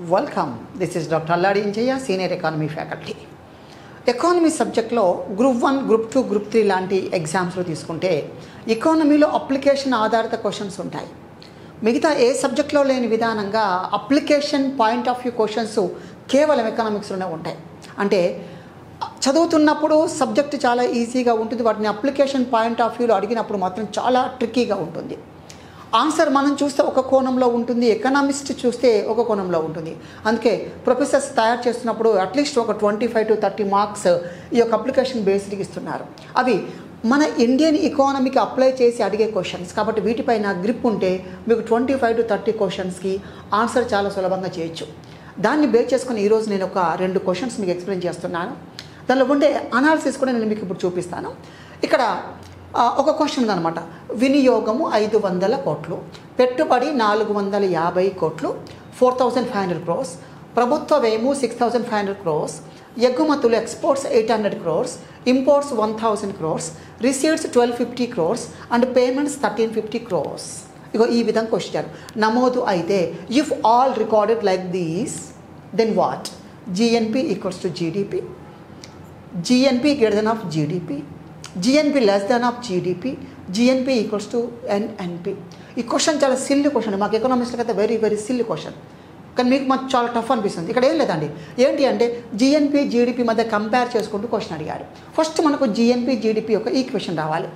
Welcome. This is doctor Alladi Injayya, senior economy faculty. Economy సబ్జెక్ట్లో group 1, group 2, group 3 లాంటి ఎగ్జామ్స్లో తీసుకుంటే ఎకానమీలో అప్లికేషన్ ఆధారిత క్వశ్చన్స్ ఉంటాయి. మిగతా ఏ సబ్జెక్ట్లో లేని విధానంగా application point of view questions కేవలం ఎకనామిక్స్లోనే ఉంటాయి. అంటే చదువుతున్నప్పుడు సబ్జెక్ట్ చాలా ఈజీగా ఉంటుంది, వాటిని అప్లికేషన్ పాయింట్ ఆఫ్ వ్యూలో అడిగినప్పుడు మాత్రం చాలా ట్రిక్కీగా ఉంటుంది. ఆన్సర్ మనం చూస్తే ఒక కోణంలో ఉంటుంది, ఎకనామిస్ట్ చూస్తే ఒక కోణంలో ఉంటుంది. అందుకే ప్రొఫెసర్స్ తయారు చేస్తున్నప్పుడు అట్లీస్ట్ ఒక 25 to 30 మార్క్స్ ఈ యొక్క అప్లికేషన్ బేస్డ్కి ఇస్తున్నారు. అవి మన ఇండియన్ ఎకానమీకి అప్లై చేసి అడిగే క్వశ్చన్స్ కాబట్టి వీటిపైన గ్రిప్ ఉంటే మీకు 25 to 30 క్వశ్చన్స్కి ఆన్సర్ చాలా సులభంగా చేయొచ్చు. దాన్ని బేస్ చేసుకుని ఈరోజు నేను ఒక 2 క్వశ్చన్స్ మీకు ఎక్స్ప్లెయిన్ చేస్తున్నాను. దానిలో ఉండే అనాలిసిస్ కూడా నేను మీకు ఇప్పుడు చూపిస్తాను. ఇక్కడ ఒక క్వశ్చన్ ఉందన్నమాట. వినియోగము 500 కోట్లు, పెట్టుబడి 450 కోట్లు, 4500 crores, ప్రభుత్వ వ్యయము 6500 crores, ఎగుమతులు exports 800 crores, imports 1000 crores, receipts 1250 crores and payments 1350 crores. ఇగో ఈ విధంగా క్వశ్చన్ నమోదు అయితే if all recorded like these then what? GNP equals to GDP, GNP greater than of GDP, GNP less than of GDP, GNP equals to NNP. ఈ క్వశ్చన్ చాలా silly question, మాకు ఎకనామిస్ట్కి అయితే వెరీ వెరీ సిల్లీ క్వశ్చన్, కానీ మీకు మాకు చాలా టఫ్ అనిపిస్తుంది. ఇక్కడ ఏం లేదండి, ఏంటి అంటే జిఎన్పి జీడిపి మధ్య కంపేర్ చేసుకుంటూ క్వశ్చన్ అడిగాడు. ఫస్ట్ మనకు జిఎన్పి జీడిపి యొక్క ఈక్వేషన్ రావాలి.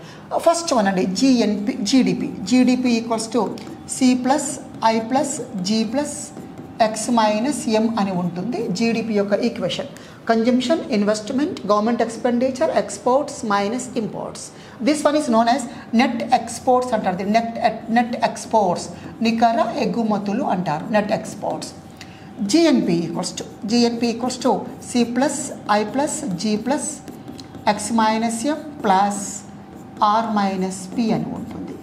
ఫస్ట్ వన్ అండి, GNP GDP, GDP equals to C plus I plus G plus X minus M అని ఉంటుంది. జీడిపి యొక్క equation consumption, investment, government expenditure, exports minus imports. This one is known as net exports అంటారు. Net exports నికర ఎగుమతులు అంటారు, net exports. GNP equals to C plus I plus G plus X minus M plus R minus P అని ఉంటుంది.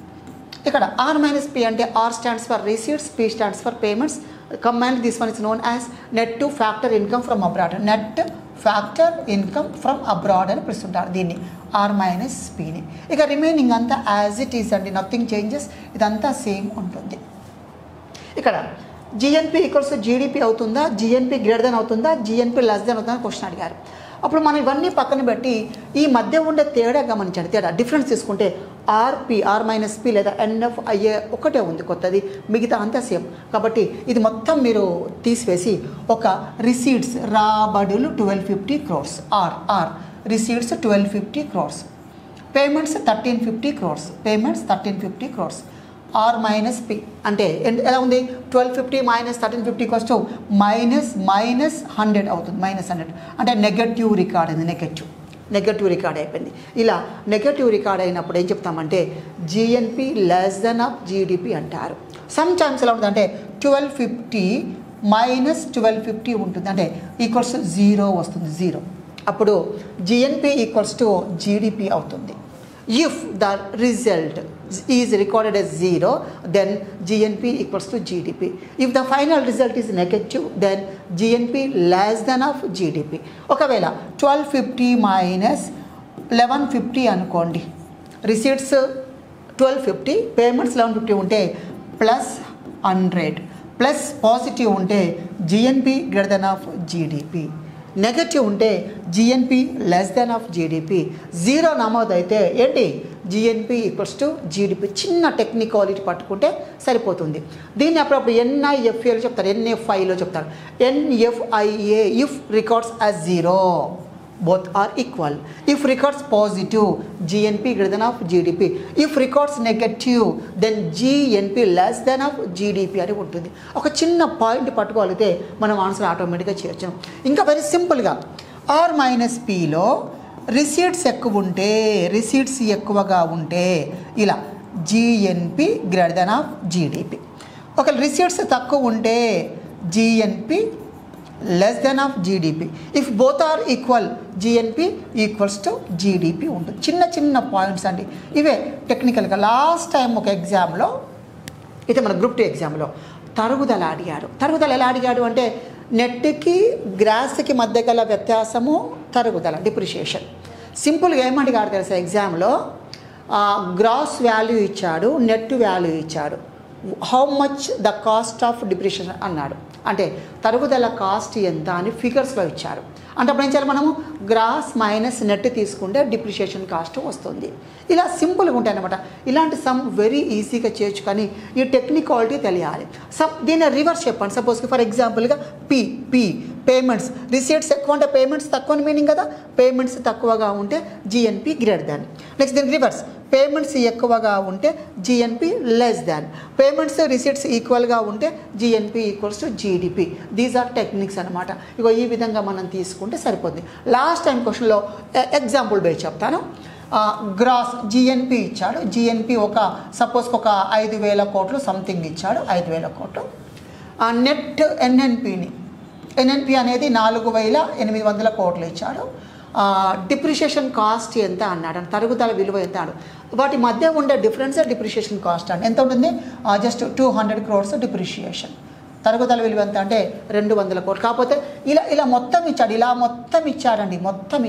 ఇక్కడ R minus P అంటే R stands for receipts, P stands for payments. Combined, this one is known as net to factor income from abroad. Net factor income from abroad అని పిలుస్తుంటారు దీన్ని, are minus పిని. ఇక remaining అంతా as it is అండి, nothing changes, ఇదంతా same ఉంటుంది. ఇక్కడ GNP equals GDP అవుతుందా, జిఎన్పి గ్రేటర్ దెన్ అవుతుందా, జిఎన్పి లెస్ దెన్ అవుతుందా క్వశ్చన్ అడిగారు. అప్పుడు మనం ఇవన్నీ పక్కన పెట్టి ఈ మధ్య ఉండే తేడా గమనించండి. తేడా డిఫరెన్స్ తీసుకుంటే ఆర్పి, ఆర్ మైనస్ పి లేదా ఎన్ఎఫ్ ఐఏ ఒకటే ఉంది కొత్తది, మిగతా అంతా సేమ్. కాబట్టి ఇది మొత్తం మీరు తీసివేసి ఒక రిసీట్స్ రాబడులు 1250 crores, R receipts 1250 crores, payments 1350 crores, payments 1350 crores, R minus P అంటే ఎలా ఉంది? 1250 మైనస్ 1350 కాస్ట్ మైనస్ 100 అవుతుంది. మైనస్ 100 అంటే నెగటివ్ రికార్డ్ అయింది, నెగటివ్ రికార్డ్ అయిపోయింది. ఇలా నెగటివ్ రికార్డ్ అయినప్పుడు ఏం చెప్తామంటే GNP less than of GDP అంటారు. సమ్ టైమ్స్ ఎలా ఉంటుంది అంటే 1250 మైనస్ 1250 ఉంటుంది, అంటే ఈక్వల్స్ 0 వస్తుంది, 0. అప్పుడు జిఎన్పి ఈక్వల్స్ టు జీడిపి అవుతుంది. If the result is recorded as 0, then GNP equals to GDP. If the final result is negative, then GNP less than of GDP. ఒకవేళ 1250 minus 1150 అనుకోండి, రిసీట్స్ 1250, పేమెంట్స్ 1150 ఉంటే plus 100 plus positive ఉంటే GNP greater than of GDP, negative ఉంటే GNP less than of GDP, 0 నమోదైతే ఏంటి? GNP equals to GDP. చిన్న technicality పట్టుకుంటే సరిపోతుంది. దీన్ని అప్పుడప్పుడు ఎన్ఐఎఫ్ఏలో చెప్తారు, ఎన్ఎఫ్ఐలో చెప్తారు. NFIA if records as 0 both are equal. If records positive, GNP greater than of GDP. If records negative, then GNP less than of GDP అని ఉంటుంది. ఒక చిన్న పాయింట్ పట్టుకోగలిగితే మనం ఆన్సర్ ఆటోమేటిక్గా చేయొచ్చు. ఇంకా వెరీ సింపుల్గా ఆర్ మైనస్ పిలో రిసీట్స్ ఎక్కువగా ఉంటే ఇలా GNP greater than of GDP. ఒకవేళ రిసీట్స్ తక్కువ ఉంటే GNP less than of GDP. If both are equal GNP equals to GDP ఉంటుంది. చిన్న చిన్న పాయింట్స్ అండి ఇవే టెక్నికల్గా. లాస్ట్ టైం ఒక ఎగ్జామ్లో అయితే మన గ్రూప్ 2 ఎగ్జామ్లో తరుగుదల అడిగాడు. తరుగుదల ఎలా అడిగాడు అంటే నెట్కి గ్రాస్కి మధ్య గల వ్యత్యాసము తరుగుదల, డిప్రిషియేషన్. సింపుల్గా ఏమడిగాడు తెలుసా ఎగ్జామ్లో? గ్రాస్ వాల్యూ ఇచ్చాడు, నెట్ వాల్యూ ఇచ్చాడు. How much the cost of depreciation అన్నాడు. అంటే తరుగుదల కాస్ట్ ఎంత అని ఫిగర్స్లో ఇచ్చారు. అంటే అప్పుడు ఏం చేయాలి, మనము గ్రాస్ మైనస్ నెట్ తీసుకుంటే డిప్రిషియేషన్ కాస్ట్ వస్తుంది. ఇలా సింపుల్గా ఉంటాయి అన్నమాట. ఇలాంటి సమ్ వెరీ ఈజీగా చేయొచ్చు, కానీ ఈ టెక్నికాలిటీ తెలియాలి. దీన్ని రివర్స్ చెప్పండి. సపోజ్ ఫర్ ఎగ్జాంపుల్గా పి పేమెంట్స్, రిసీట్స్ ఎక్కువ ఉంటే పేమెంట్స్ తక్కువ అని మీనింగ్ కదా. పేమెంట్స్ తక్కువగా ఉంటే జిఎన్పి గ్రేటర్ దాన్. నెక్స్ట్ దీనికి రివర్స్, పేమెంట్స్ ఎక్కువగా ఉంటే GNP less than. Payments receipts ఈక్వల్గా ఉంటే GNP equals to GDP. These are techniques అనమాట. ఇగో ఈ విధంగా మనం తీసుకుంటే సరిపోతుంది. లాస్ట్ టైం క్వశ్చన్లో ఎగ్జాంపుల్ బేస్ చెప్తాను. గ్రాస్ జిఎన్పి ఇచ్చాడు. జిఎన్పి ఒక సపోజ్కి ఒక 5,000 కోట్లు సంథింగ్ ఇచ్చాడు, 5,000 కోట్లు. నెట్ ఎన్ఎన్పి అనేది 4,800 కోట్లు ఇచ్చాడు. డిప్రిషియేషన్ కాస్ట్ ఎంత అన్నాడు, తరుగుదల విలువ ఎంత అన్నాడు. వాటి మధ్య ఉండే డిఫరెన్స్ డిప్రిషియేషన్ కాస్ట్ అండి. ఎంత ఉంటుంది, జస్ట్ 200 crores డిప్రిషియేషన్. తరుగుదల విలువ ఎంత అంటే 200 కోట్లు. కాకపోతే ఇలా మొత్తం ఇచ్చాడు, ఇలా మొత్తం ఇచ్చాడండి, మొత్తం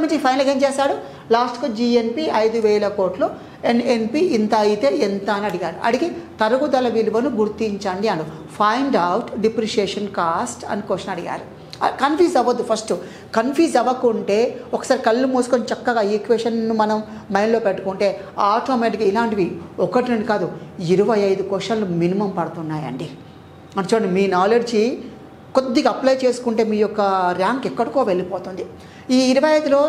ఇచ్చి ఫైనల్గా ఏం చేశాడు, లాస్ట్కు జిఎన్పి 5,000 కోట్లు, ఎన్ఎన్పి ఇంత అయితే ఎంత అని అడిగాడు. అడిగి తరుగుదల విలువను గుర్తించండి అను. ఫైండ్ అవుట్ డిప్రిషియేషన్ కాస్ట్ అని క్వశ్చన్ అడిగారు. కన్ఫ్యూజ్ అవ్వద్దు. ఫస్ట్ కన్ఫ్యూజ్ అవ్వకుంటే ఒకసారి కళ్ళు మూసుకొని చక్కగా ఈక్వేషన్ను మనం మైండ్లో పెట్టుకుంటే ఆటోమేటిక్గా ఇలాంటివి 1-2 కాదు 25 క్వశ్చన్లు మినిమం పడుతున్నాయండి. అంటే చూడండి, మీ నాలెడ్జి కొద్దిగా అప్లై చేసుకుంటే మీ యొక్క ర్యాంక్ ఎక్కడికో వెళ్ళిపోతుంది. ఈ 25లో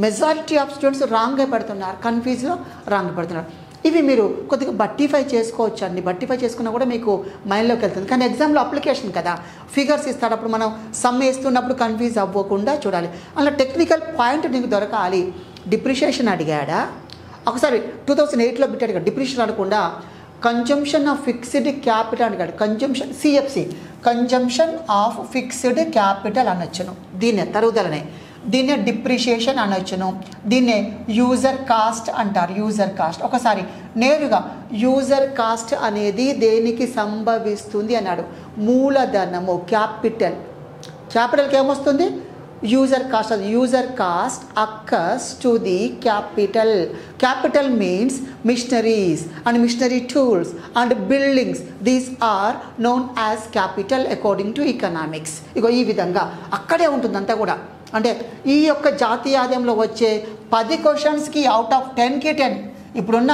మెజారిటీ ఆఫ్ స్టూడెంట్స్ రాంగ్గా పెడుతున్నారు, కన్ఫ్యూజ్లో రాంగ్ పెడుతున్నారు. ఇవి మీరు కొద్దిగా బట్టిఫై చేసుకోవచ్చు అండి. బట్టిఫై చేసుకున్నా కూడా మీకు మైండ్లోకి వెళ్తుంది. కానీ ఎగ్జామ్లో అప్లికేషన్ కదా, ఫిగర్స్ ఇస్తాడు. అప్పుడు మనం సమ్ వేస్తున్నప్పుడు కన్ఫ్యూజ్ అవ్వకుండా చూడాలి. అలా టెక్నికల్ పాయింట్ నీకు దొరకాలి. డిప్రిషియేషన్ అడిగాడా, ఒకసారి 2008లో పెట్టాడు. డిప్రిషియేషన్ అడగకుండా కన్జంప్షన్ ఆఫ్ ఫిక్స్డ్ క్యాపిటల్ అడిగాడు. Consumption CFC, consumption of fixed capital అనొచ్చును. దీన్నే తరుగుదలనే, దీన్నే డిప్రిషియేషన్ అనొచ్చును. దీన్నే యూజర్ కాస్ట్ అంటారు. యూజర్ కాస్ట్ ఒకసారి నేరుగా యూజర్ కాస్ట్ అనేది దేనికి సంభవిస్తుంది అన్నాడు. మూలధనము, క్యాపిటల్కి ఏమొస్తుంది, యూజర్ కాస్ట్. అది user cost occurs to the capital. Capital means machineries and machinery tools and buildings. These are known as capital according to economics. ఇగో ఈ విధంగా అక్కడే ఉంటుంది అంతా కూడా. అంటే ఈ యొక్క జాతీయ ఆదాయంలో వచ్చే 10 క్వశ్చన్స్కి అవుట్ ఆఫ్ 10కి 10. ఇప్పుడున్న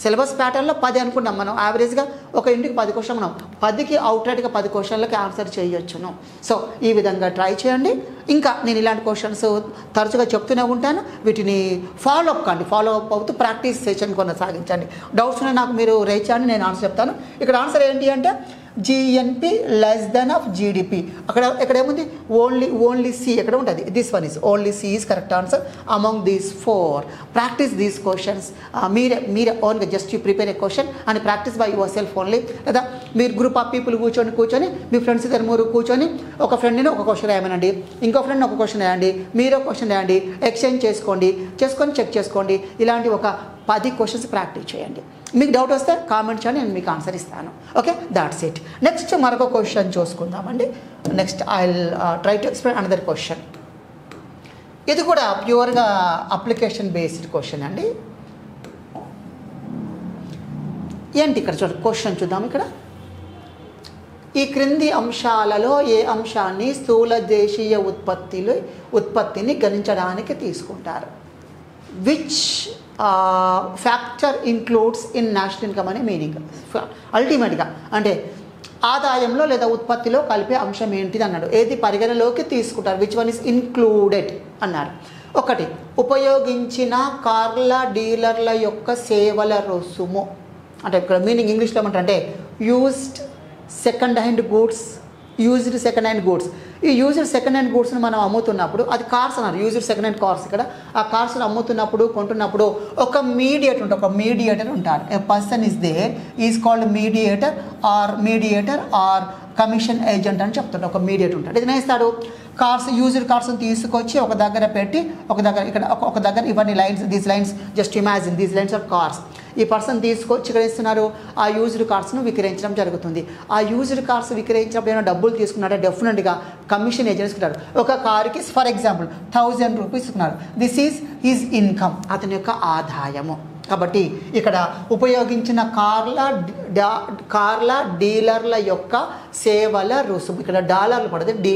సిలబస్ ప్యాటర్న్లో 10 అనుకున్నాం మనం. యావరేజ్గా ఒక ఇంటికి 10 క్వశ్చన్ మనం 10కి అవుట్రైట్గా 10 క్వశ్చన్లకి ఆన్సర్ చేయొచ్చును. సో ఈ విధంగా ట్రై చేయండి. ఇంకా నేను ఇలాంటి క్వశ్చన్స్ తరచుగా చెప్తూనే ఉంటాను. వీటిని ఫాలో అప్ అవుతూ ప్రాక్టీస్ సెషన్ కొనసాగించండి. డౌట్స్ ఉన్నాయి నాకు మీరు రేజ్ చేయండి, నేను ఆన్సర్ చెప్తాను. ఇక్కడ ఆన్సర్ ఏంటి అంటే GNP less than of GDP. ఇక్కడ ఏముంది, ఓన్లీ సి ఎక్కడ ఉంటుంది. This one is only C is correct answer among these 4. Practice these questions. మీరే ఓన్గా just you prepare a question and practice by yourself only. లేదా మీరు group of people కూర్చొని మీ friends 2-3 కూర్చొని ఒక ఫ్రెండ్ని ఒక క్వశ్చన్ వేయమనండి, ఇంకో ఫ్రెండ్ని ఒక క్వశ్చన్ వేయండి, మీరు ఒక క్వశ్చన్ వేయండి, ఎక్స్చేంజ్ చేసుకొని చెక్ చేసుకోండి. ఇలాంటి ఒక 10 క్వశ్చన్స్ ప్రాక్టీస్ చేయండి. మీకు డౌట్ వస్తే కామెంట్ చేయండి, నేను మీకు ఆన్సర్ ఇస్తాను. Okay, that's it. నెక్స్ట్ మరొక క్వశ్చన్ చూసుకుందామండి. Next I will try to explain another question. ఇది కూడా ప్యూర్గా అప్లికేషన్ బేస్డ్ క్వశ్చన్ అండి. ఏంటి ఇక్కడ చూడండి, క్వశ్చన్ చూద్దాం. ఇక్కడ ఈ క్రింది అంశాలలో ఏ అంశాన్ని స్థూల దేశీయ ఉత్పత్తిని గణించడానికి తీసుకుంటారు? Which factor includes in national income అనే మీనింగ్. అల్టిమేట్గా అంటే ఆదాయంలో లేదా ఉత్పత్తిలో కలిపే అంశం ఏంటిది అన్నాడు. ఏది పరిగణలోకి తీసుకుంటారు, విచ్ వన్ ఇస్ ఇన్క్లూడెడ్ అన్నారు. 1 ఉపయోగించిన కార్ల డీలర్ల యొక్క సేవల రుసుము. అంటే ఇక్కడ మీనింగ్ ఇంగ్లీష్లో ఏమంటే యూజ్డ్ సెకండ్ హ్యాండ్ గూడ్స్. ఈ యూజ్డ్ సెకండ్ హ్యాండ్ గూడ్స్ని మనం అమ్ముతున్నప్పుడు, అది కార్స్ అన్నారు, యూజ్డ్ సెకండ్ హ్యాండ్ కార్స్. ఇక్కడ ఆ కార్స్ని అమ్ముతున్నప్పుడు కొంటున్నప్పుడు ఒక మీడియేటర్ ఉంటారు. A person is there, is called mediator or commission agent అని చెప్తుంటారు. ఒక మీడియేటర్ ఉంటాడు. ఇది నేస్తాడు యూజ్డ్ కార్స్ని తీసుకొచ్చి ఒక దగ్గర పెట్టి ఒక దగ్గర ఇవన్నీ lines, these lines just imagine these lines are cars. ఈ పర్సన్ తీసుకొచ్చి ఇక్కడ ఇస్తున్నారు, ఆ యూజ్డ్ కార్స్ను విక్రయించడం జరుగుతుంది. ఆ యూజ్డ్ కార్స్ విక్రయించినప్పుడు ఏమైనా డబ్బులు తీసుకున్నారా, డెఫినెట్గా కమిషన్ ఏజెంట్స్ ఇస్తున్నారు. ఒక కార్కి ఫర్ ఎగ్జాంపుల్ 1000 రూపీస్ ఇస్తున్నారు. దిస్ ఈజ్ హిజ్ ఇన్కమ్, అతని యొక్క ఆదాయము. కాబట్టి ఇక్కడ ఉపయోగించిన కార్ల డీలర్ల యొక్క సేవల రుసుము, ఇక్కడ డాలర్లు పడుతుంది,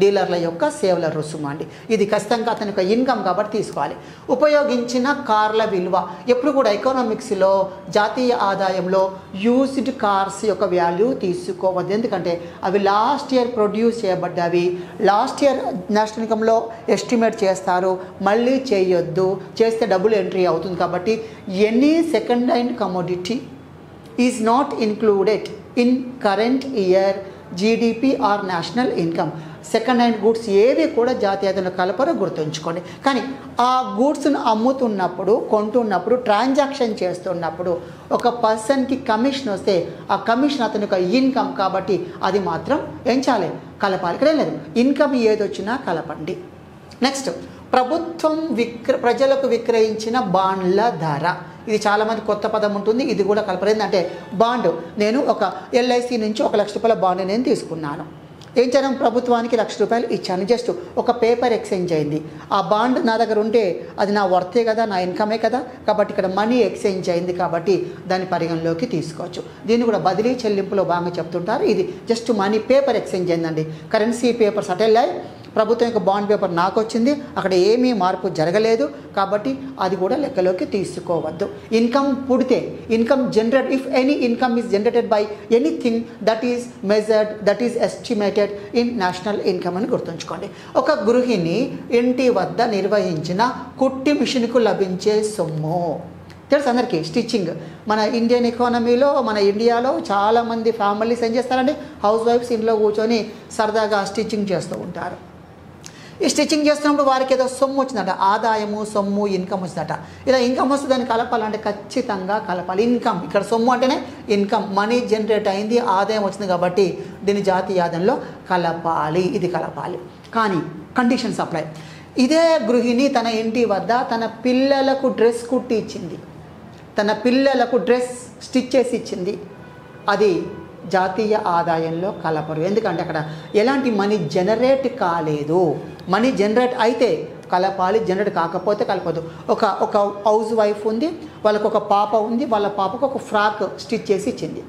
డీలర్ల యొక్క సేవల రుసుము అండి. ఇది ఖచ్చితంగా అతని యొక్క ఇన్కమ్ కాబట్టి తీసుకోవాలి. ఉపయోగించిన కార్ల విలువ ఎప్పుడు కూడా ఎకనామిక్స్లో జాతీయ ఆదాయంలో యూజ్డ్ కార్స్ యొక్క వాల్యూ తీసుకోవద్దు. ఎందుకంటే అవి లాస్ట్ ఇయర్ ప్రొడ్యూస్ చేయబడ్డవి, లాస్ట్ ఇయర్ నేషనల్ ఇన్కంలో ఎస్టిమేట్ చేస్తారు, మళ్ళీ చేయొద్దు, చేస్తే డబుల్ ఎంట్రీ అవుతుంది. కాబట్టి any second hand commodity is not included in current year GDP or national income. Second hand goods ఏవి కూడా జాతీయ ఆదాయంలో కలపరో గుర్తుంచుకోండి. కానీ ఆ గూడ్స్ను అమ్ముతున్నప్పుడు, కొంటున్నప్పుడు, ట్రాన్సాక్షన్ చేస్తున్నప్పుడు ఒక పర్సన్కి కమిషన్ వస్తే ఆ కమిషన్ అతని యొక్క ఇన్కమ్ కాబట్టి అది మాత్రం ఏం చేయాలి, కలపాలి. ఇక్కడ ఏం లేదు, ఇన్కమ్ ఏదొచ్చినా కలపండి. నెక్స్ట్, ప్రభుత్వం ప్రజలకు విక్రయించిన బాండ్ల ధర. ఇది చాలామంది కొత్త పదం ఉంటుంది, ఇది కూడా కలపరు. ఏంటంటే బాండ్, నేను ఒక ఎల్ఐసి నుంచి 1 లక్ష రూపాయల బాండ్ నేను తీసుకున్నాను. ఏం చేయడం, ప్రభుత్వానికి 1 లక్ష రూపాయలు ఇచ్చాను, జస్ట్ ఒక పేపర్ ఎక్స్చేంజ్ అయింది. ఆ బాండ్ నా దగ్గర ఉంటే అది నా వర్తే కదా, నా ఇన్కమే కదా, కాబట్టి ఇక్కడ మనీ ఎక్స్చేంజ్ అయింది కాబట్టి దాన్ని పరిగణలోకి తీసుకోవచ్చు. దీన్ని కూడా బదిలీ చెల్లింపులో భాగంగా చెప్తుంటారు. ఇది జస్ట్ మనీ పేపర్ ఎక్స్చేంజ్ అయిందండి. కరెన్సీ పేపర్స్ అటెళ్ళాయి, ప్రభుత్వం యొక్క బాండ్ పేపర్ నాకు వచ్చింది, అక్కడ ఏమీ మార్పు జరగలేదు కాబట్టి అది కూడా లెక్కలోకి తీసుకోవద్దు. ఇన్కమ్ పుడితే, income generate, if any income is generated by anything that is measured, that is estimated in national income అని గుర్తుంచుకోండి. ఒక గృహిణి ఇంటి వద్ద నిర్వహించిన కుట్టి మిషన్కు లభించే సొమ్ము తెలుసు అందరికీ. స్టిచ్చింగ్, మన ఇండియన్ ఎకానమీలో, మన ఇండియాలో చాలామంది ఫ్యామిలీస్ ఏం చేస్తారండి, హౌస్ వైఫ్స్ ఇంట్లో కూర్చొని సరదాగా స్టిచ్చింగ్ చేస్తూ ఉంటారు. ఈ స్టిచ్చింగ్ చేస్తున్నప్పుడు వారికి ఏదో సొమ్ము వచ్చిందట, ఆదాయము, సొమ్ము, ఇన్కమ్ వచ్చిందట. ఇలా ఇన్కమ్ వస్తే దాన్ని కలపాలంటే ఖచ్చితంగా కలపాలి. ఇన్కమ్, ఇక్కడ సొమ్ము అంటేనే ఇన్కమ్, మనీ జనరేట్ అయింది, ఆదాయం వచ్చింది కాబట్టి దీన్ని జాతీయ ఆదాయంలో కలపాలి, ఇది కలపాలి. కానీ కండిషన్స్ అప్లై. ఇదే గృహిణి తన ఇంటి వద్ద తన పిల్లలకు డ్రెస్ కుట్టి ఇచ్చింది, తన పిల్లలకు డ్రెస్ స్టిచ్ చేసి ఇచ్చింది, అది జాతీయ ఆదాయంలో కలపరు. ఎందుకంటే అక్కడ ఎలాంటి మనీ జనరేట్ కాలేదు. మనీ జనరేట్ అయితే కలపాలి, జనరేట్ కాకపోతే కలపదు. ఒక హౌస్ వైఫ్ ఉంది, వాళ్ళకు ఒక పాప ఉంది, వాళ్ళ పాపకు ఒక ఫ్రాక్ స్టిచ్ చేసి ఇచ్చింది.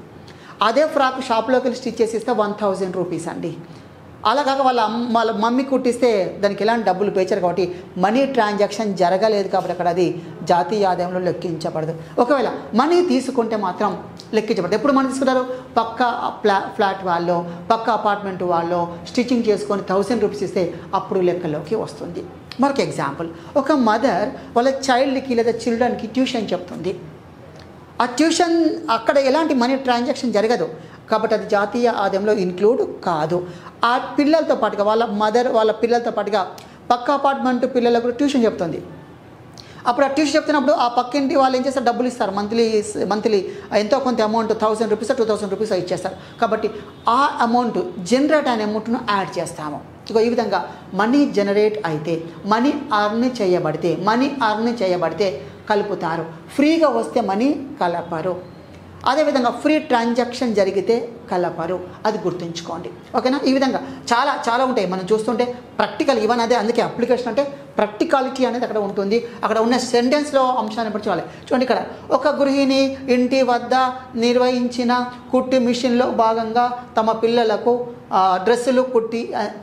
అదే ఫ్రాక్ షాప్లోకి వెళ్ళి స్టిచ్ చేసి ఇస్తే 1000 రూపీస్ అండి. అలా కాక వాళ్ళ మమ్మీ కుట్టిస్తే దానికి ఎలాంటి డబ్బులు పేచారు కాబట్టి మనీ ట్రాన్సాక్షన్ జరగలేదు కాబట్టి అక్కడ అది జాతీయ ఆదాయంలో లెక్కించబడదు. ఒకవేళ మనీ తీసుకుంటే మాత్రం లెక్కించబడదు. ఎప్పుడు మనీ తీసుకుంటారు, పక్క ఫ్లాట్ వాళ్ళు, పక్క అపార్ట్మెంట్ వాళ్ళు స్టిచ్చింగ్ చేసుకొని 1000 రూపీస్ ఇస్తే అప్పుడు లెక్కలోకి వస్తుంది. మరొక ఎగ్జాంపుల్, ఒక మదర్ వాళ్ళ చైల్డ్కి లేదా చిల్డ్రన్కి ట్యూషన్ చెప్తుంది. ఆ ట్యూషన్ అక్కడ ఎలాంటి మనీ ట్రాన్సాక్షన్ జరగదు కాబట్టి అది జాతీయ ఆదాయంలో ఇన్క్లూడ్ కాదు. ఆ పిల్లలతో పాటుగా వాళ్ళ మదర్ వాళ్ళ పిల్లలతో పాటుగా పక్క అపార్ట్మెంట్ పిల్లలకు ట్యూషన్ చెప్తుంది. అప్పుడు ఆ ట్యూషన్ చెప్తున్నప్పుడు ఆ పక్కింటి వాళ్ళు ఏం చేస్తారు, డబ్బులు ఇస్తారు, మంత్లీ ఎంతో కొంత అమౌంట్ 1000 రూపీస్ 2000 రూపీస్ ఇచ్చేస్తారు. కాబట్టి ఆ అమౌంట్ జనరేట్ అయిన అమౌంట్ను యాడ్ చేస్తాము. ఇక ఈ విధంగా మనీ జనరేట్ అయితే, మనీ అర్న్ చేయబడితే కలుపుతారు. ఫ్రీగా వస్తే మనీ కలపరు. అదేవిధంగా ఫ్రీ ట్రాన్సాక్షన్ జరిగితే కలపరు, అది గుర్తుంచుకోండి. ఓకేనా. ఈ విధంగా చాలా ఉంటాయి మనం చూస్తుంటే ప్రాక్టికల్. ఇవన్నీ అదే, అందుకే అప్లికేషన్ అంటే ప్రాక్టికాలిటీ అనేది అక్కడ ఉంటుంది. అక్కడ ఉన్న సెంటెన్స్లో అంశాన్ని బట్టి చూడాలి. చూడండి, ఇక్కడ ఒక గృహిణి ఇంటి వద్ద నిర్వహించిన కుట్టి మిషన్లో భాగంగా తమ పిల్లలకు డ్రెస్సులు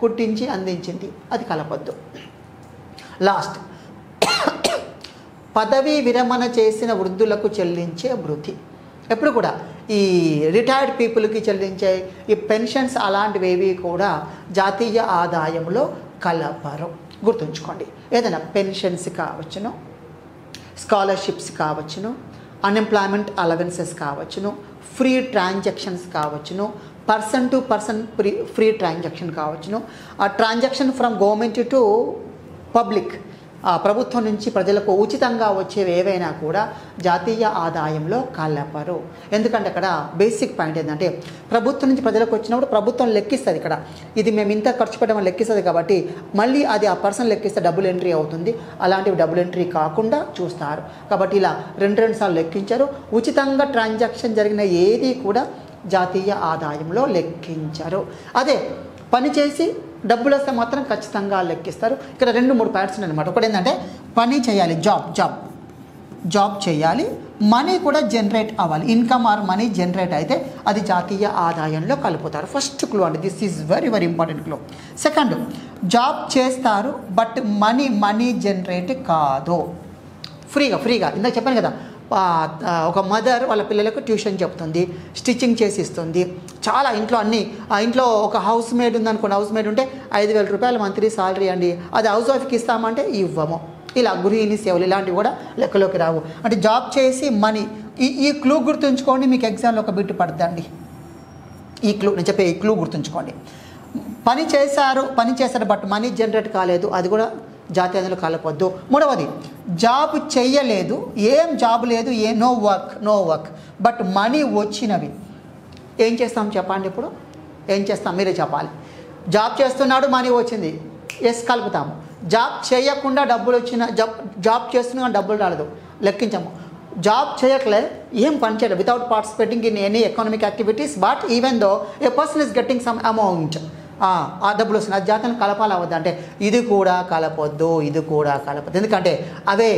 కుట్టించి అందించింది, అది కలపొద్దు. లాస్ట్, పదవీ విరమణ చేసిన వృద్ధులకు చెల్లించే వృత్తి. ఎప్పుడు కూడా ఈ రిటైర్డ్ పీపుల్కి చెల్లించే ఈ పెన్షన్స్ అలాంటివి కూడా జాతీయ ఆదాయంలో కలపరు, గుర్తుంచుకోండి. ఏదైనా పెన్షన్స్ కావచ్చును, స్కాలర్షిప్స్ కావచ్చును, అన్ఎంప్లాయ్మెంట్ అలవెన్సెస్ కావచ్చును, ఫ్రీ ట్రాన్సాక్షన్స్ కావచ్చును, person to person free transaction కావచ్చును, ఆ transaction from government to public, ప్రభుత్వం నుంచి ప్రజలకు ఉచితంగా వచ్చేవి ఏవైనా కూడా జాతీయ ఆదాయంలో కలపరు. ఎందుకంటే అక్కడ బేసిక్ పాయింట్ ఏంటంటే ప్రభుత్వం నుంచి ప్రజలకు వచ్చినప్పుడు ప్రభుత్వం లెక్కిస్తుంది. ఇక్కడ ఇది మేము ఇంత ఖర్చు పెట్టమని లెక్కిస్తుంది కాబట్టి మళ్ళీ అది ఆ పర్సన్ లెక్కిస్తే డబుల్ ఎంట్రీ అవుతుంది. అలాంటివి డబుల్ ఎంట్రీ కాకుండా చూస్తారు. కాబట్టి ఇలా 2 సార్లు లెక్కించారు. ఉచితంగా ట్రాన్సాక్షన్ జరిగిన ఏది కూడా జాతీయ ఆదాయంలో లెక్కించరు. అదే పని చేసి డబ్బులు వస్తే మాత్రం ఖచ్చితంగా లెక్కిస్తారు. ఇక్కడ 2-3 పాయింట్స్ ఉన్నాయన్నమాట. ఒకటి ఏంటంటే పని చేయాలి, జాబ్ జాబ్ చేయాలి, మనీ కూడా జనరేట్ అవ్వాలి. ఇన్కమ్ ఆర్ మనీ జనరేట్ అయితే అది జాతీయ ఆదాయంలో కలుపుతారు. ఫస్ట్ క్లూ అండి, this is very very important clue. Second, job చేస్తారు బట్ మనీ జనరేట్ కాదు. ఫ్రీగా ఇందాక చెప్పాను కదా, ఒక మదర్ వాళ్ళ పిల్లలకు ట్యూషన్ చెప్తుంది, స్టిచ్చింగ్ చేసి ఇస్తుంది, చాలా ఇంట్లో అన్నీ. ఇంట్లో ఒక హౌస్ మేడ్ ఉందనుకోండి, హౌస్ మేడ్ ఉంటే 5,000 రూపాయలు మంత్లీ సాలరీ అండి, అది హౌస్ వైఫ్కి ఇస్తామంటే ఇవ్వము. ఇలా గృహిణి సేవలు ఇలాంటివి కూడా లెక్కలోకి రావు. అంటే జాబ్ చేసి మనీ, ఈ క్లూ గుర్తుంచుకోండి, మీకు ఎగ్జామ్లో ఒక బిట్ పడుతుందండి. ఈ క్లూ నేను చెప్పే ఈ క్లూ గుర్తుంచుకోండి. పని చేశారు బట్ మనీ జనరేట్ కాలేదు, అది కూడా జాతీయంలో కలపొద్దు. మూడవది, జాబ్ చెయ్యలేదు, ఏం జాబ్ లేదు, నో వర్క్ బట్ మనీ వచ్చినవి. ఏం చేస్తాం చెప్పండి, ఇప్పుడు ఏం చేస్తాం మీరే చెప్పాలి. జాబ్ చేస్తున్నాడు, మనీ వచ్చింది, ఎస్ కలుపుతాము. జాబ్ చేయకుండా డబ్బులు వచ్చిన, జాబ్ చేస్తున్నా డబ్బులు రాలేదు, లెక్కించాము. జాబ్ చేయట్లే, ఏం పని చేయలేదు, without participating in any economic activities, but even though A person is getting some amount, ఆ డబ్బులు వస్తుంది, అది జాతీయం కలపాలి అవ్వద్దు అంటే ఇది కూడా కలపొద్దు. ఎందుకంటే అవే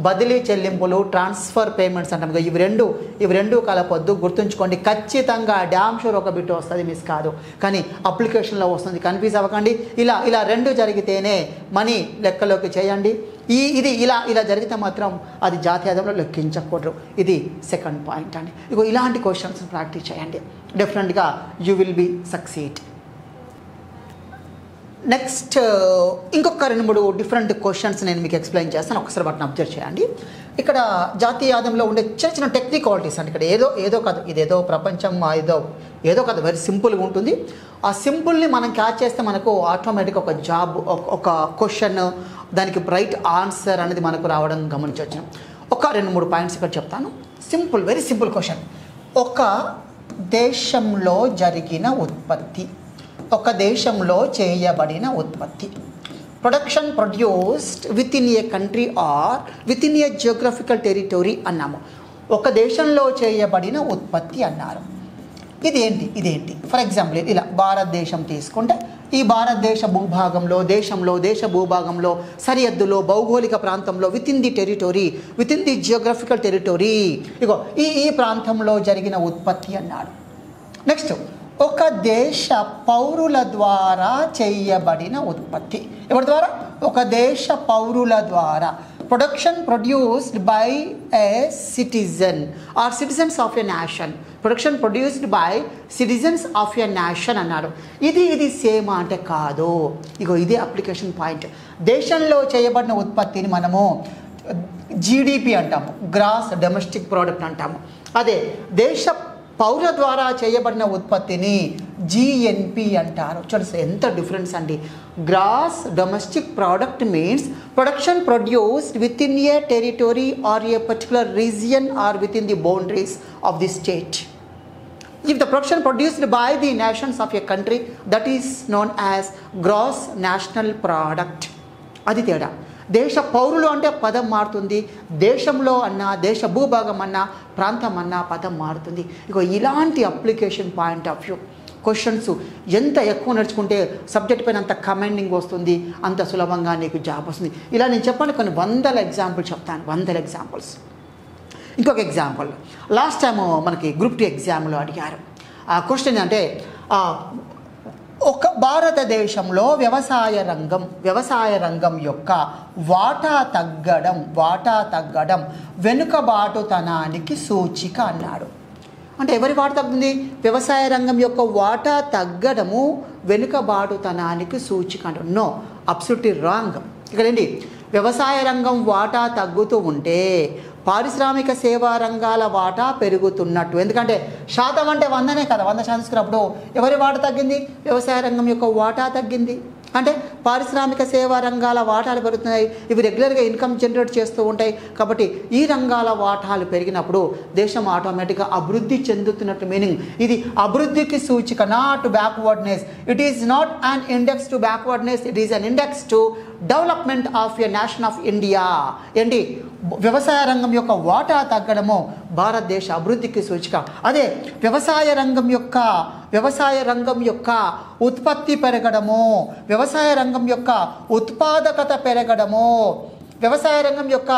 బదిలీ చెల్లింపులు, ట్రాన్స్ఫర్ పేమెంట్స్ అంటాం. ఇవి రెండు కలపొద్దు. గుర్తుంచుకోండి, ఖచ్చితంగా డ్యామ్ షూర్ ఒక బిట్ వస్తుంది, మిస్ కాదు, కానీ అప్లికేషన్లో వస్తుంది, కన్ఫ్యూజ్ అవ్వకండి. ఇలా రెండు జరిగితేనే మనీ లెక్కలోకి చేయండి. ఇది ఇలా జరిగితే మాత్రం అది జాతీయాదంలో లెక్కించకూడదు. ఇది సెకండ్ పాయింట్ అండి. ఇలాంటి క్వశ్చన్స్ ప్రాక్టీస్ చేయండి, డెఫినెట్గా you will be succeed. Next ఇంకొక 2-3 డిఫరెంట్ క్వశ్చన్స్ నేను మీకు ఎక్స్ప్లెయిన్ చేస్తాను, ఒకసారి వాటిని అబ్జర్వ్ చేయండి. ఇక్కడ జాతీయాదంలో ఉండే చిన్న టెక్నికాలిటీస్ అంటే ఇక్కడ ఏదో కాదు, ఇదేదో ప్రపంచం ఏదో కాదు, వెరీ సింపుల్గా ఉంటుంది. ఆ సింపుల్ని మనం క్యాచ్ చేస్తే మనకు ఆటోమేటిక్గా ఒక జాబ్, ఒక క్వశ్చన్, దానికి రైట్ ఆన్సర్ అనేది మనకు రావడం గమనించవచ్చు. ఒక 2-3 పాయింట్స్ ఇక్కడ చెప్తాను. Very simple question. ఒక దేశంలో జరిగిన ఉత్పత్తి, ఒక దేశంలో చేయబడిన ఉత్పత్తి, production produced within a country or within a geographical territory అన్నాము. ఒక దేశంలో చేయబడిన ఉత్పత్తి అన్నారు. ఇదేంటి ఫర్ ఎగ్జాంపుల్ ఇలా భారతదేశం తీసుకుంటే, ఈ భారతదేశ భూభాగంలో, దేశ భూభాగంలో, సరిహద్దులో, భౌగోళిక ప్రాంతంలో, with in the territory, with in the geographical territory, ఈ ప్రాంతంలో జరిగిన ఉత్పత్తి అన్నాడు. నెక్స్ట్, ఒక దేశ పౌరుల ద్వారా చేయబడిన ఉత్పత్తి. ఎవరి ద్వారా? ఒక దేశ పౌరుల ద్వారా. Production produced by a citizen or citizens of a nation. Production produced by citizens of a nation అన్నాడు. ఇది సేమ్ అంటే కాదు. ఇదే అప్లికేషన్ పాయింట్. దేశంలో చేయబడిన ఉత్పత్తిని మనము జీడిపి అంటాము, గ్రాస్ డొమెస్టిక్ ప్రోడక్ట్ అంటాము. అదే దేశ పౌర ద్వారా చేయబడిన ఉత్పత్తిని జిఎన్పి అంటారు. చూడండి ఎంత డిఫరెన్స్ అండి. Gross domestic product means production produced within a territory or a particular region or within the boundaries of the state. If the production produced by the nations of a country, that is known as gross national product. అది తేడా. దేశ పౌరులు అంటే పదం మారుతుంది, దేశంలో అన్నా, దేశ భూభాగం అన్నా, ప్రాంతం అన్నా పదం మారుతుంది. ఇలాంటి application point of view questions ఎంత ఎక్కువ నేర్చుకుంటే సబ్జెక్ట్ పైన అంత కమాండింగ్ వస్తుంది, అంత సులభంగా నీకు జాబ్ వస్తుంది. ఇలా నేను చెప్పాను, కొన్ని 100 ఎగ్జాంపుల్స్ చెప్తాను, 100 ఎగ్జాంపుల్స్. ఇంకొక ఎగ్జాంపుల్, లాస్ట్ టైం మనకి గ్రూప్ 2 ఎగ్జామ్లో అడిగారు. ఆ క్వశ్చన్ అంటే, ఒక భారతదేశంలో వ్యవసాయ రంగం యొక్క వాటా తగ్గడం వెనుకబాటుతనానికి సూచిక అన్నాడు. అంటే ఎవరి వాటా తగ్గుతుంది? వ్యవసాయ రంగం యొక్క వాటా తగ్గడము వెనుకబాటుతనానికి సూచిక అంటారు. No, absolutely wrong. ఇక్కడ ఏంటి, వ్యవసాయ రంగం వాటా తగ్గుతూ ఉంటే పారిశ్రామిక సేవా రంగాల వాటా పెరుగుతున్నట్టు. ఎందుకంటే శాతం అంటే 100నే కదా, 100% తీసుకున్నప్పుడు ఎవరి వాటా తగ్గింది? వ్యవసాయ రంగం యొక్క వాటా తగ్గింది. అంటే పారిశ్రామిక సేవా రంగాల వాటాలు పెరుగుతున్నాయి, ఇవి రెగ్యులర్గా ఇన్కమ్ జనరేట్ చేస్తూ ఉంటాయి. కాబట్టి ఈ రంగాల వాటాలు పెరిగినప్పుడు దేశం ఆటోమేటిక్గా అభివృద్ధి చెందుతున్నట్టు మీనింగ్. ఇది అభివృద్ధికి సూచిక, not backwardness. It is not an index to backwardness, it is an index to development of a nation of India. ఏంటి, వ్యవసాయ రంగం యొక్క వాటా తగ్గడము భారతదేశ అభివృద్ధికి సూచిక. అదే వ్యవసాయ రంగం యొక్క ఉత్పత్తి పెరగడము, వ్యవసాయ రంగం యొక్క ఉత్పాదకత పెరగడము, వ్యవసాయ రంగం యొక్క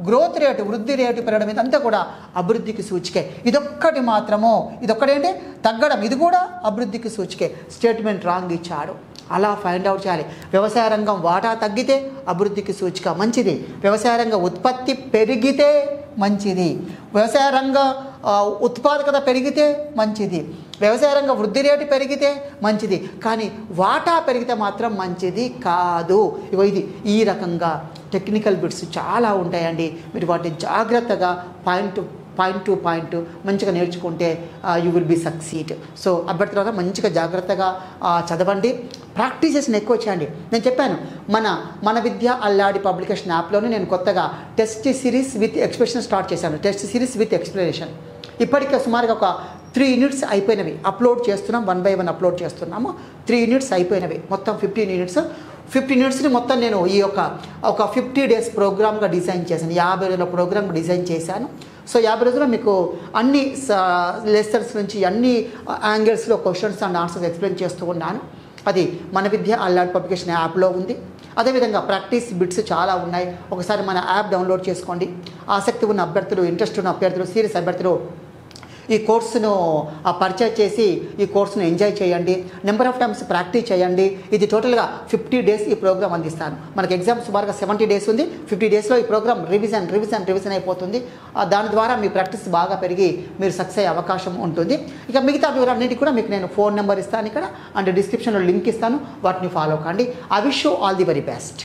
గ్రోత్ రేటు, వృద్ధి రేటు పెరగడం, ఇదంతా కూడా అభివృద్ధికి సూచికే. ఇదొక్కటి మాత్రము, ఇదొక్కటేంటి తగ్గడం, ఇది కూడా అభివృద్ధికి సూచికే. స్టేట్మెంట్ రాంగ్ ఇచ్చాడు, అలా ఫైండ్ అవుట్ చేయాలి. వ్యవసాయ రంగం వాటా తగ్గితే అభివృద్ధికి సూచిక మంచిది, వ్యవసాయ రంగ ఉత్పత్తి పెరిగితే మంచిది, వ్యవసాయ రంగ ఉత్పాదకత పెరిగితే మంచిది, వ్యవసాయ రంగ వృద్ధి రేటు పెరిగితే మంచిది, కానీ వాటా పెరిగితే మాత్రం మంచిది కాదు. ఇగో ఇది ఈ రకంగా టెక్నికల్ బిట్స్ చాలా ఉంటాయండి. మీరు వాటిని జాగ్రత్తగా పాయింట్ టు పాయింట్ మంచిగా నేర్చుకుంటే you will be succeed. So అభ్యర్థులుగా మంచిగా జాగ్రత్తగా చదవండి, ప్రాక్టీసెస్ని ఎక్కువ చేయండి. నేను చెప్పాను మన విద్య అల్లాడి పబ్లికేషన్ యాప్లోనే నేను కొత్తగా test series with expression start చేశాను. టెస్ట్ సిరీస్ విత్ ఎక్స్ప్లెనేషన్ ఇప్పటికే సుమారుగా ఒక 3 యూనిట్స్ అయిపోయినవి, అప్లోడ్ చేస్తున్నాం, 1 by 1 అప్లోడ్ చేస్తున్నాము. 3 యూనిట్స్ అయిపోయినవి, మొత్తం 15 యూనిట్స్. 15 యూనిట్స్ని మొత్తం నేను ఈ ఒక 50 days ప్రోగ్రామ్గా డిజైన్ చేశాను, 50 రోజుల ప్రోగ్రామ్ డిజైన్ చేశాను. సో 50 రోజుల్లో మీకు అన్ని లెసన్స్ నుంచి అన్ని యాంగిల్స్లో క్వశ్చన్స్ అండ్ ఆన్సర్స్ ఎక్స్ప్లెయిన్ చేస్తూ ఉన్నాను. అది మన విద్య అల్లాడ్ పబ్లికేషన్ యాప్లో ఉంది. అదేవిధంగా ప్రాక్టీస్ బిట్స్ చాలా ఉన్నాయి. ఒకసారి మన యాప్ డౌన్లోడ్ చేసుకోండి. ఆసక్తి ఉన్న అభ్యర్థులు, ఇంట్రెస్ట్ ఉన్న అభ్యర్థులు, సీరియస్ అభ్యర్థులు ఈ కోర్సును పర్చేజ్ చేసి ఈ కోర్సును ఎంజాయ్ చేయండి. నెంబర్ ఆఫ్ టైమ్స్ ప్రాక్టీస్ చేయండి. ఇది టోటల్గా 50 days ఈ ప్రోగ్రామ్ అందిస్తాను. మనకి ఎగ్జామ్ సుమారుగా 70 days ఉంది. 50 daysలో ఈ ప్రోగ్రామ్ రివిజన్ అయిపోతుంది. దాని ద్వారా మీ ప్రాక్టీస్ బాగా పెరిగి మీరు సక్సెస్ అయ్యే అవకాశం ఉంటుంది. ఇక మిగతా వివరాలన్నిటి కూడా మీకు నేను ఫోన్ నెంబర్ ఇస్తాను ఇక్కడ, అండ్ డిస్క్రిప్షన్లో లింక్ ఇస్తాను, వాటిని ఫాలో కండి. I wish you all the very best.